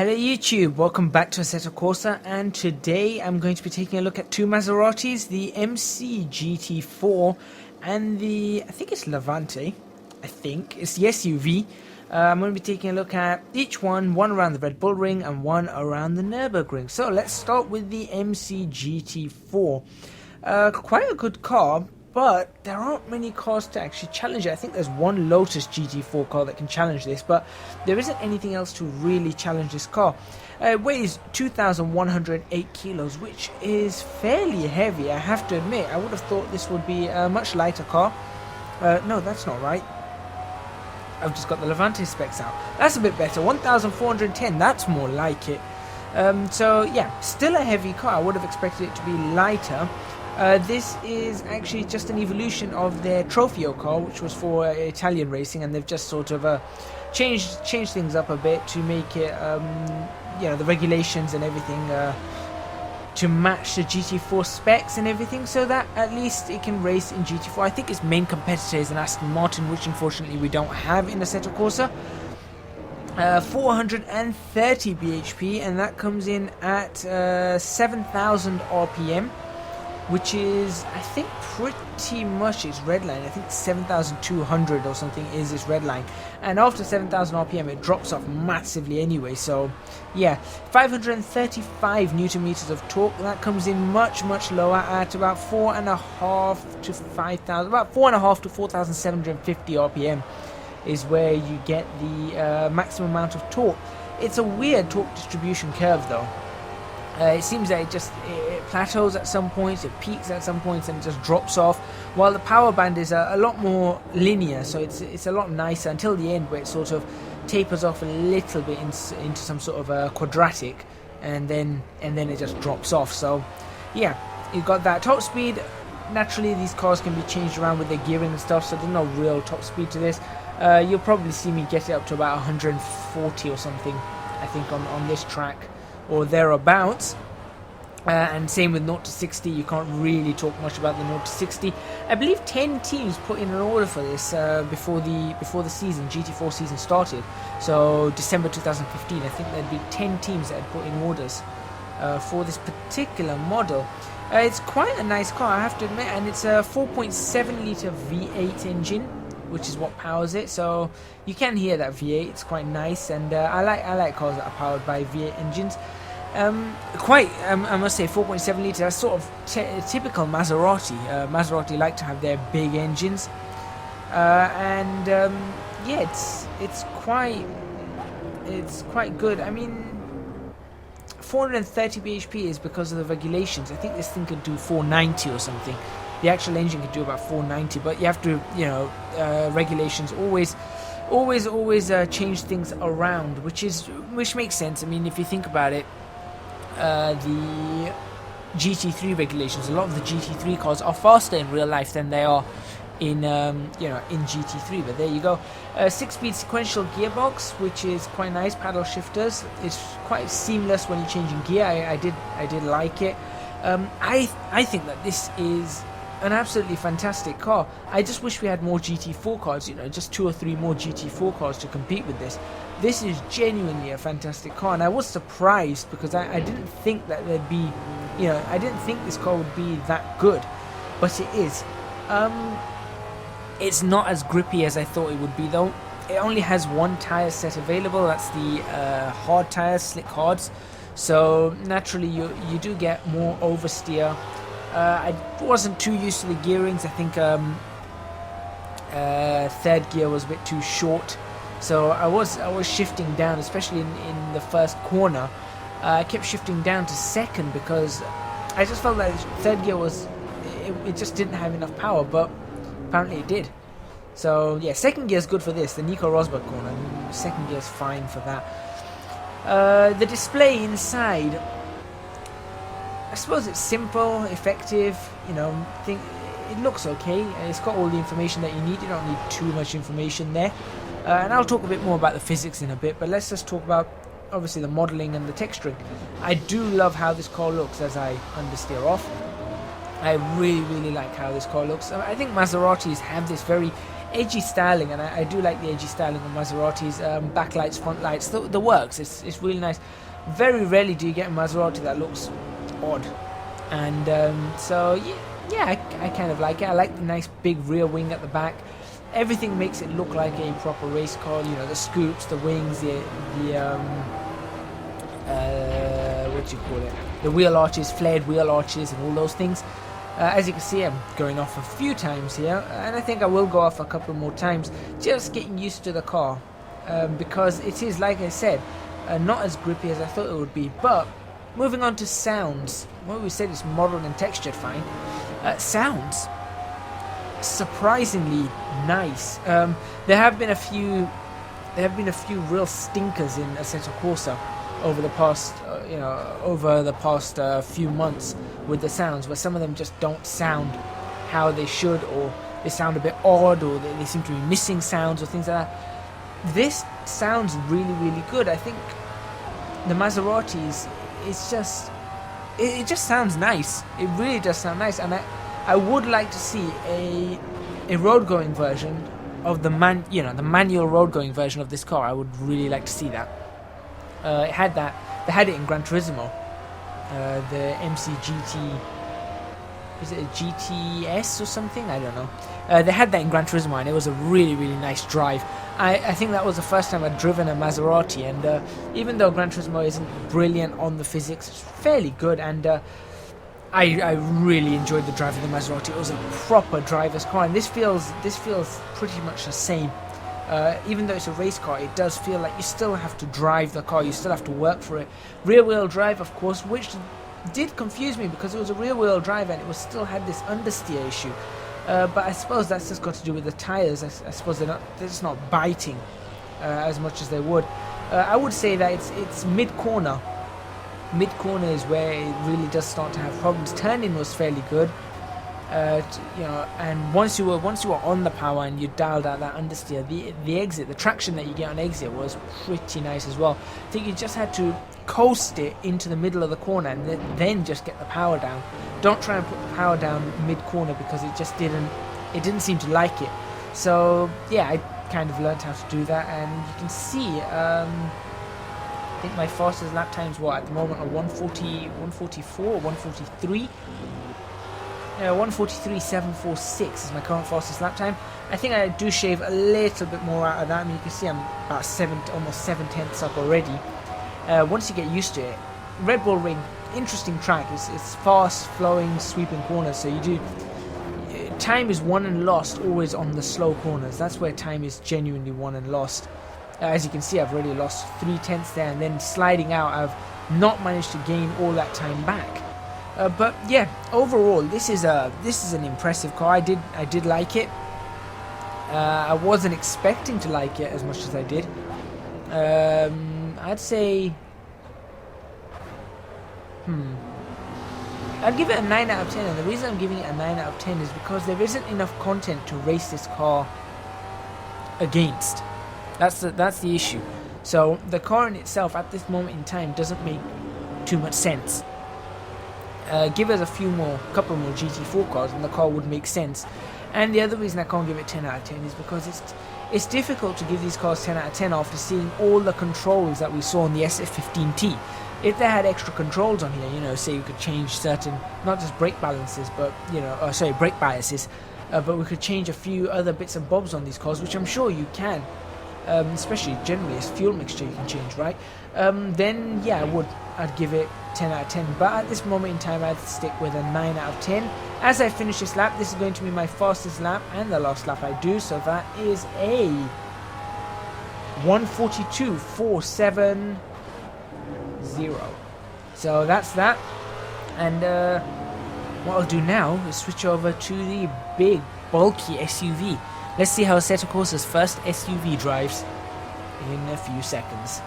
Hello YouTube, welcome back to Assetto Corsa, and today I'm going to be taking a look at two Maseratis, the MC GT4 and the, I think it's Levante, it's the SUV. I'm going to be taking a look at each one around the Red Bull Ring and one around the Nürburgring. So let's start with the MC GT4. Quite a good car, but there aren't many cars to actually challenge it. I think there's one Lotus GT4 car that can challenge this, but there isn't anything else to really challenge this car. It weighs 2,108 kilos, which is fairly heavy, I have to admit. I would have thought this would be a much lighter car. No, that's not right. I've just got the Levante specs out. That's a bit better. 1,410, that's more like it. So yeah, still a heavy car. I would have expected it to be lighter. This is actually just an evolution of their Trofeo car, which was for Italian racing, and they've just sort of changed things up a bit to make it, the regulations and everything to match the GT4 specs and everything, so that at least it can race in GT4. I think its main competitor is an Aston Martin, which unfortunately we don't have in Assetto Corsa. 430 bhp, and that comes in at 7,000 RPM. Which is, I think, pretty much its red line. I think 7,200 or something is its red line. And after 7,000 RPM, it drops off massively anyway. So, yeah, 535 Newton meters of torque. That comes in much lower at about 4.5 to 5,000, about 4.5 to 4,750 RPM is where you get the maximum amount of torque. It's a weird torque distribution curve, though. It seems that it plateaus at some points, it peaks at some points, and it just drops off, while the power band is a lot more linear, so it's a lot nicer until the end, where it sort of tapers off a little bit into some sort of a quadratic, and then it just drops off. So yeah, you've got that top speed. Naturally, these cars can be changed around with their gearing and stuff, so there's no real top speed to this. You'll probably see me get it up to about 140 or something, I think, on this track, or thereabouts. And same with 0 to 60, you can't really talk much about the 0 to 60. I believe 10 teams put in an order for this before the season, GT4 season started. So December 2015, I think there'd be 10 teams that had put in orders for this particular model. It's quite a nice car, I have to admit, and it's a 4.7 litre V8 engine, which is what powers it. So you can hear that V8. It's quite nice, and I like cars that are powered by V8 engines. I must say, 4.7 litres, that's sort of typical Maserati. Maserati like to have their big engines, yeah, it's quite good. I mean, 430 bhp is because of the regulations. I think this thing could do 490 or something. The actual engine could do about 490, but you have to, regulations always change things around, which makes sense. I mean, if you think about it, the GT3 regulations, a lot of the GT3 cars are faster in real life than they are in GT3. But there you go. 6-speed sequential gearbox, which is quite nice. Paddle shifters. It's quite seamless when you're changing gear. I did like it. I think that this is an absolutely fantastic car. I just wish we had more GT4 cars, just 2 or 3 more GT4 cars to compete with this. This is genuinely a fantastic car, and I was surprised because I didn't think that there'd be, I didn't think this car would be that good, but it is. It's not as grippy as I thought it would be, though. It only has one tyre set available. That's the hard tyres, slick hards. So naturally, you do get more oversteer. I wasn't too used to the gearings. I think third gear was a bit too short, so I was shifting down, especially in the first corner. I kept shifting down to second because I just felt like third gear it just didn't have enough power, but apparently it did. So yeah, second gear is good for this. The Nico Rosberg corner, second gear is fine for that. The display inside, I suppose it's simple, effective, it looks okay. It's got all the information that you need. You don't need too much information there. And I'll talk a bit more about the physics in a bit, but let's just talk about, obviously, the modelling and the texturing. I do love how this car looks as I understeer off. I really like how this car looks. I think Maseratis have this very edgy styling, and I do like the edgy styling of Maseratis. Backlights, front lights, the works. It's really nice. Very rarely do you get a Maserati that looks odd, and so yeah, I kind of like it. I like the nice big rear wing at the back. Everything makes it look like a proper race car. You know, the scoops, the wings, the what do you call it? The wheel arches, flared wheel arches, and all those things. As you can see, I'm going off a few times here, and I think I will go off a couple more times, just getting used to the car, because it is, like I said, not as grippy as I thought it would be. But moving on to sounds, well, we said it's modeled and textured fine. Sounds surprisingly nice. There have been a few real stinkers in Assetto Corsa over the past few months with the sounds, where some of them just don't sound how they should, or they sound a bit odd, or they seem to be missing sounds or things like that. This sounds really, really good. I think the Maseratis, it just sounds nice. It really does sound nice, and I would like to see a road going version of the manual road going version of this car. I would really like to see that. It had that. They had it in Gran Turismo. The MC GT, is it a GTS or something? I don't know. They had that in Gran Turismo, and it was a really, really nice drive. I think that was the first time I'd driven a Maserati, and even though Gran Turismo isn't brilliant on the physics, it's fairly good, and I really enjoyed the drive of the Maserati. It was a proper driver's car, and this feels pretty much the same. Even though it's a race car, it does feel like you still have to drive the car, you still have to work for it. Rear wheel drive, of course, which did confuse me because it was a rear wheel drive and it still had this understeer issue. But I suppose that's just got to do with the tyres. I suppose they're just not biting as much as they would. I would say that it's mid-corner. Mid-corner is where it really does start to have problems. Turning was fairly good. And once you were on the power and you dialed out that understeer, the exit, the traction that you get on exit was pretty nice as well. I think you just had to coast it into the middle of the corner and then just get the power down. Don't try and put the power down mid-corner because it didn't seem to like it. So yeah, I kind of learned how to do that, and you can see I think my fastest lap times at the moment are 144 or 143. 143.746 is my current fastest lap time. I think I do shave a little bit more out of that. I mean, you can see I'm about almost 7/10 up already. Once you get used to it, Red Bull Ring, interesting track. It's fast, flowing, sweeping corners. So time is won and lost always on the slow corners. That's where time is genuinely won and lost. As you can see, I've already lost 3/10 there, and then sliding out, I've not managed to gain all that time back. But yeah, overall, this is an impressive car. I did like it. I wasn't expecting to like it as much as I did. I'd say, I'd give it a 9 out of 10, and the reason I'm giving it a 9 out of 10 is because there isn't enough content to race this car against. That's the issue. So the car in itself at this moment in time doesn't make too much sense. Give us a couple more GT4 cars and the car would make sense. And the other reason I can't give it 10 out of 10 is because it's difficult to give these cars 10 out of 10 after seeing all the controls that we saw on the SF15T. If they had extra controls on here, say you could change certain, not just brake balances, but brake biases, but we could change a few other bits and bobs on these cars, which I'm sure you can. Especially generally as fuel mixture you can change, right? Then yeah, I'd give it 10 out of 10, but at this moment in time I'd stick with a 9 out of 10. As I finish this lap, this is going to be my fastest lap and the last lap I do, so that is a 142.470. So that's that, and what I'll do now is switch over to the big bulky SUV. Let's see how Assetto Corsa's first SUV drives in a few seconds.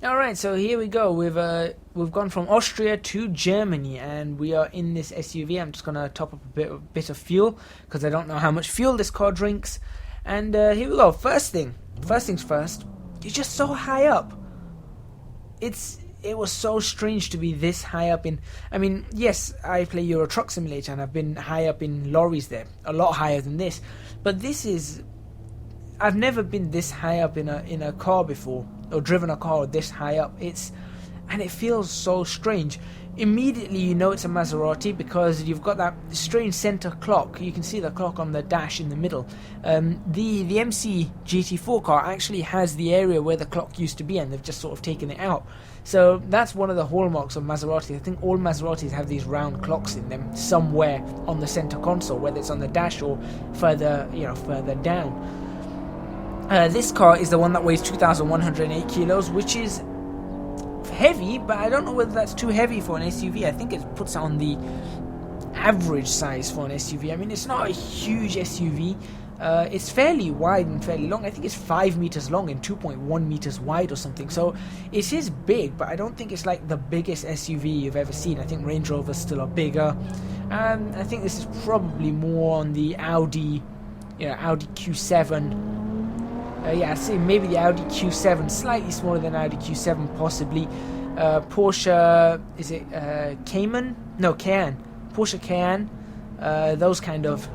Alright, so here we go. We've gone from Austria to Germany, and we are in this SUV. I'm just gonna top up a bit of fuel because I don't know how much fuel this car drinks. And here we go. First things first. you're just so high up. It was so strange to be this high up in... I mean, yes, I play Euro Truck Simulator, and I've been high up in lorries there, a lot higher than this. But this is... I've never been this high up in a car before, or driven a car this high up. And it feels so strange. Immediately you know it's a Maserati because you've got that strange center clock. You can see the clock on the dash in the middle. The MC GT4 car actually has the area where the clock used to be, and they've just sort of taken it out. So that's one of the hallmarks of Maserati. I think all Maseratis have these round clocks in them somewhere on the center console, whether it's on the dash or further down. This car is the one that weighs 2,108 kilos, which is heavy, but I don't know whether that's too heavy for an SUV. I think it puts on the average size for an SUV. I mean, it's not a huge SUV. It's fairly wide and fairly long. I think it's 5 meters long and 2.1 meters wide or something. So it is big, but I don't think it's like the biggest SUV you've ever seen. I think Range Rovers still are bigger. I think this is probably more on the Audi Q7. I'd say maybe the Audi Q7, slightly smaller than Audi Q7 possibly. Porsche, is it Cayman? No, Cayenne. Porsche Cayenne. Those kind of...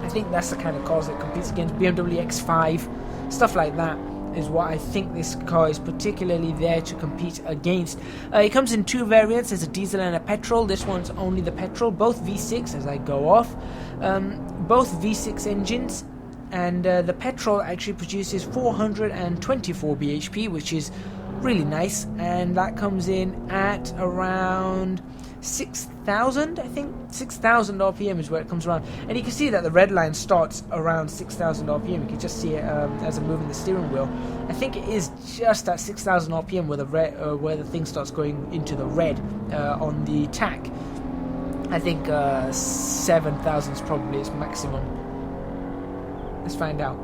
I think that's the kind of cars it competes against. BMW X5, stuff like that is what I think this car is particularly there to compete against. It comes in two variants. There's a diesel and a petrol. This one's only the petrol. Both V6 as I go off. Both V6 engines. And the petrol actually produces 424 bhp, which is really nice, and that comes in at around 6,000, I think. 6,000 RPM is where it comes around, and you can see that the red line starts around 6,000 RPM. You can just see it as I'm moving the steering wheel. I think it is just at 6,000 RPM where the thing starts going into the red on the tack. I think 7,000 is probably its maximum. Let's find out.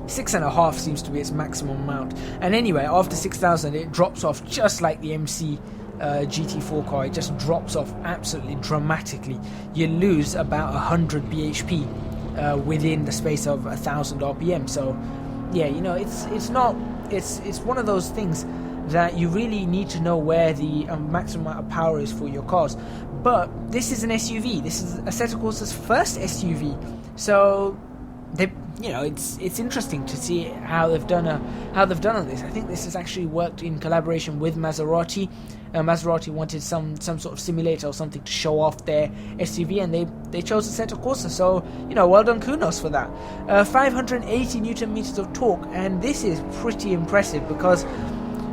6.5 seems to be its maximum amount. And anyway, after 6,000 it drops off just like the MC GT4 car. It just drops off absolutely dramatically. You lose about 100 bhp within the space of 1,000 RPM. So yeah, you know, it's one of those things that you really need to know where the maximum amount of power is for your cars. But this is an SUV. This is Assetto Corsa's first SUV. So it's interesting to see how they've done on this. I think this has actually worked in collaboration with Maserati. Maserati wanted some sort of simulator or something to show off their SUV, and they chose Assetto Corsa. So well done, kudos for that. 580 Newton meters of torque, and this is pretty impressive because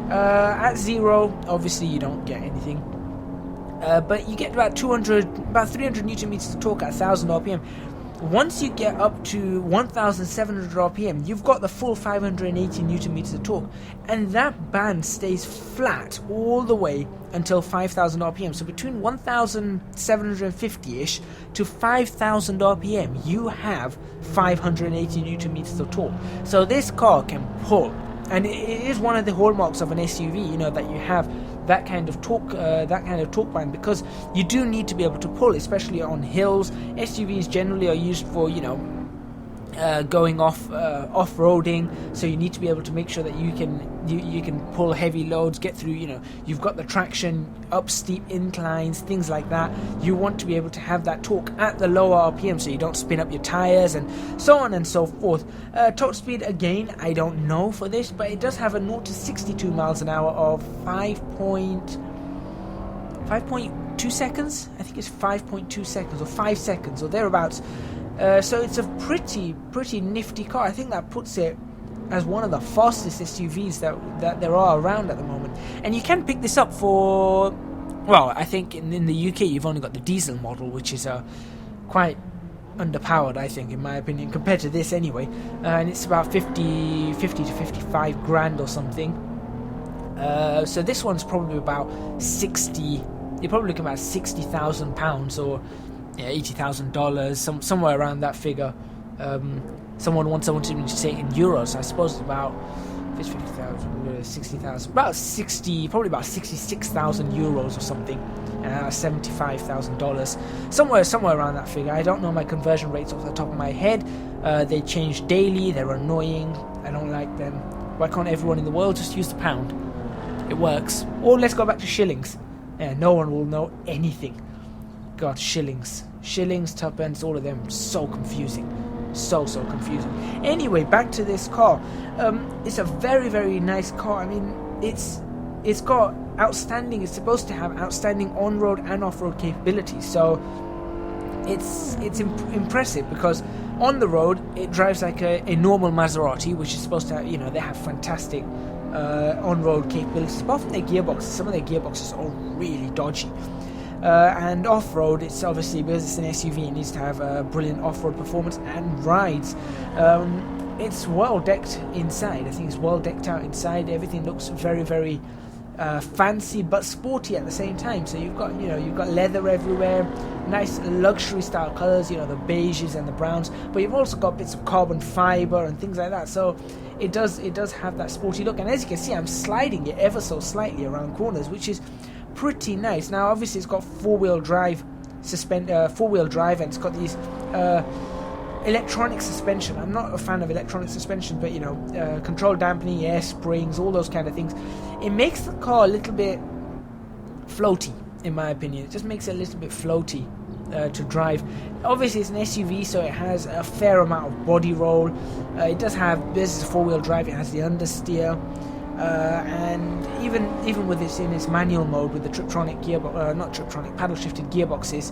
at zero, obviously you don't get anything. But you get about 300 Newton meters of torque at 1,000 RPM. Once you get up to 1,700 RPM, you've got the full 580 Newton meters of torque, and that band stays flat all the way until 5,000 RPM. So between 1,750-ish to 5,000 RPM, you have 580 Newton meters of torque. So this car can pull, and it is one of the hallmarks of an SUV, that you have that kind of torque band, because you do need to be able to pull, especially on hills. SUVs generally are used for going off-roading, so you need to be able to make sure that you can pull heavy loads, get through, you've got the traction up steep inclines, things like that. You want to be able to have that torque at the lower RPM so you don't spin up your tires and so on and so forth. Top speed, again, I don't know for this, but it does have a 0 to 62 miles an hour of 5.2 seconds. I think it's 5.2 seconds or 5 seconds or thereabouts. So it's a pretty nifty car. I think that puts it as one of the fastest SUVs that there are around at the moment. And you can pick this up for, well, I think in the UK you've only got the diesel model, which is quite underpowered, I think, in my opinion, compared to this anyway. And it's about 50 to 55 grand or something. So this one's probably about 60. You're probably looking about £60,000 or $80,000, somewhere around that figure. Someone wanted me to say it in euros. I suppose it's about If it's 50,000, 60,000, about 60, probably about 66,000 euros or something, $75,000, somewhere around that figure. I don't know my conversion rates off the top of my head. They change daily. They're annoying. I don't like them. Why can't everyone in the world just use the pound? It works. Or let's go back to shillings. Yeah, no one will know anything. God, shillings, tuppence, all of them, so confusing. So confusing. Anyway, back to this car. It's a very, very nice car. I mean, it's got outstanding. It's supposed to have outstanding on-road and off-road capabilities. So it's impressive, because on the road it drives like a normal Maserati, which is supposed to have, you know, they have fantastic on-road capabilities. Apart from their gearboxes, some of their gearboxes are really dodgy. And off-road, it's obviously, because it's an SUV, it needs to have brilliant off-road performance and rides. It's well decked inside. I think it's well decked out inside. Everything looks very, very fancy but sporty at the same time. So you've got leather everywhere, nice luxury style colors, you know, the beiges and the browns, but you've also got bits of carbon fiber and things like that. So it does have that sporty look. And as you can see, I'm sliding it ever so slightly around corners, which is pretty nice. Now obviously it's got four-wheel drive, and it's got these electronic suspension. I'm not a fan of electronic suspension, but you know, controlled dampening, air springs, all those kind of things. It makes the car a little bit floaty, in my opinion. It just makes it a little bit floaty to drive. Obviously it's an SUV, so it has a fair amount of body roll. It does have, this is four-wheel drive, it has the understeer. And even with this in its manual mode with the Triptronic paddle shifted gearboxes,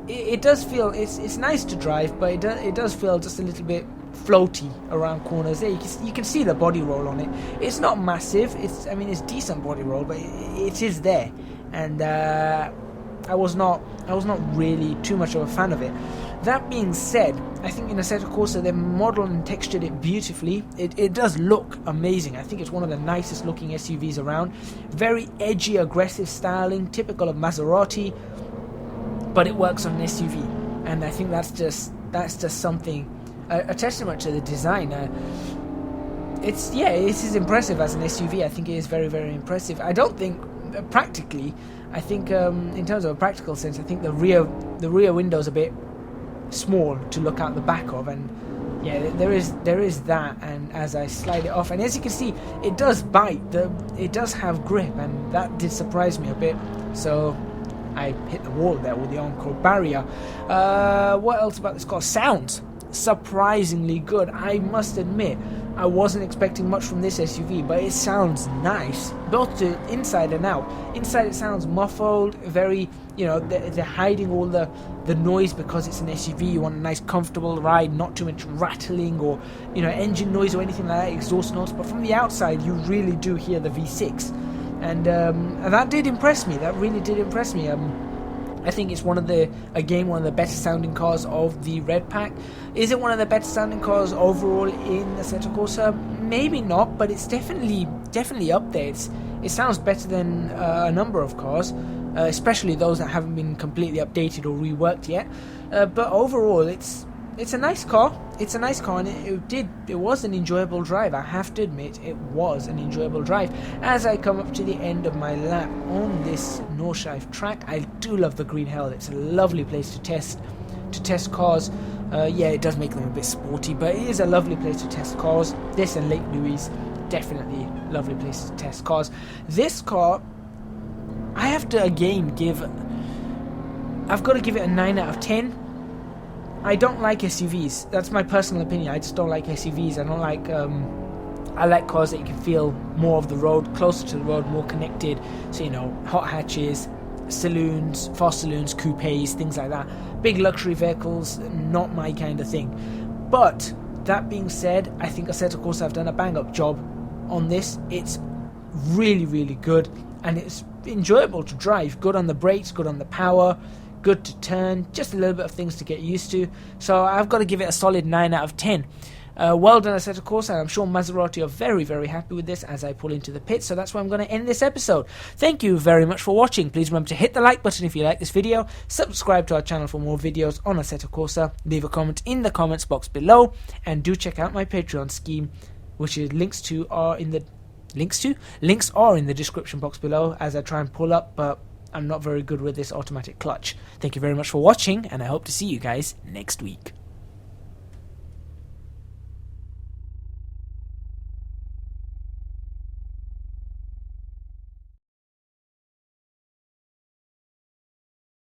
it does feel, it's nice to drive, but it does feel just a little bit floaty around corners. There you can see the body roll on it. It's not massive. It's decent body roll, but it is there, and I was not really too much of a fan of it. That being said, I think in Assetto Corsa they modeled and textured it beautifully. It does look amazing. I think it's one of the nicest looking SUVs around. Very edgy, aggressive styling, typical of Maserati, but it works on an SUV, and I think that's just something, a testament to the design. It is impressive as an SUV. I think it is very, very impressive. I don't think practically. I think in terms of a practical sense, I think the rear window's a bit small to look out the back of, and yeah, there is that. And as I slide it off, and as you can see, it does bite. It does have grip, and that did surprise me a bit. So I hit the wall there with the Encore barrier. What else about this car? Sounds surprisingly good. I must admit, I wasn't expecting much from this SUV, but it sounds nice, both to inside and out. Inside it sounds muffled, very, you know, they're hiding all the noise because it's an SUV. You want a nice comfortable ride, not too much rattling or, you know, engine noise or anything like that, exhaust notes. But from the outside you really do hear the V6, and that did impress me. That really did impress me. I think it's one of the better sounding cars of the Red Pack. Is it one of the better sounding cars overall in the Assetto Corsa? Maybe not, but it's definitely up there. It sounds better than a number of cars, especially those that haven't been completely updated or reworked yet. But overall, it's a nice car. It's a nice car, and it was an enjoyable drive. I have to admit, it was an enjoyable drive. As I come up to the end of my lap on this Nordschleife track, I do love the Green Hell. It's a lovely place to test cars. Yeah, it does make them a bit sporty, but it is a lovely place to test cars. This and Lake Louise, definitely lovely place to test cars. This car, I have to again I've got to give it a 9 out of 10. I don't like SUVs. That's my personal opinion. I just don't like SUVs. I don't like. I like cars that you can feel more of the road, closer to the road, more connected. So, you know, hot hatches, saloons, fast saloons, coupes, things like that. Big luxury vehicles, not my kind of thing. But that being said, I think Assetto Corsa have done a bang-up job on this. It's really, really good, and it's enjoyable to drive. Good on the brakes, good on the power, good to turn, just a little bit of things to get used to. So I've got to give it a solid 9 out of 10. Well done, Assetto Corsa, and I'm sure Maserati are very, very happy with this as I pull into the pit. So that's where I'm going to end this episode. Thank you very much for watching. Please remember to hit the like button if you like this video, subscribe to our channel for more videos on Assetto Corsa, leave a comment in the comments box below, and do check out my Patreon scheme which is links are in the description box below as I try and pull up, but I'm not very good with this automatic clutch. Thank you very much for watching, and I hope to see you guys next week.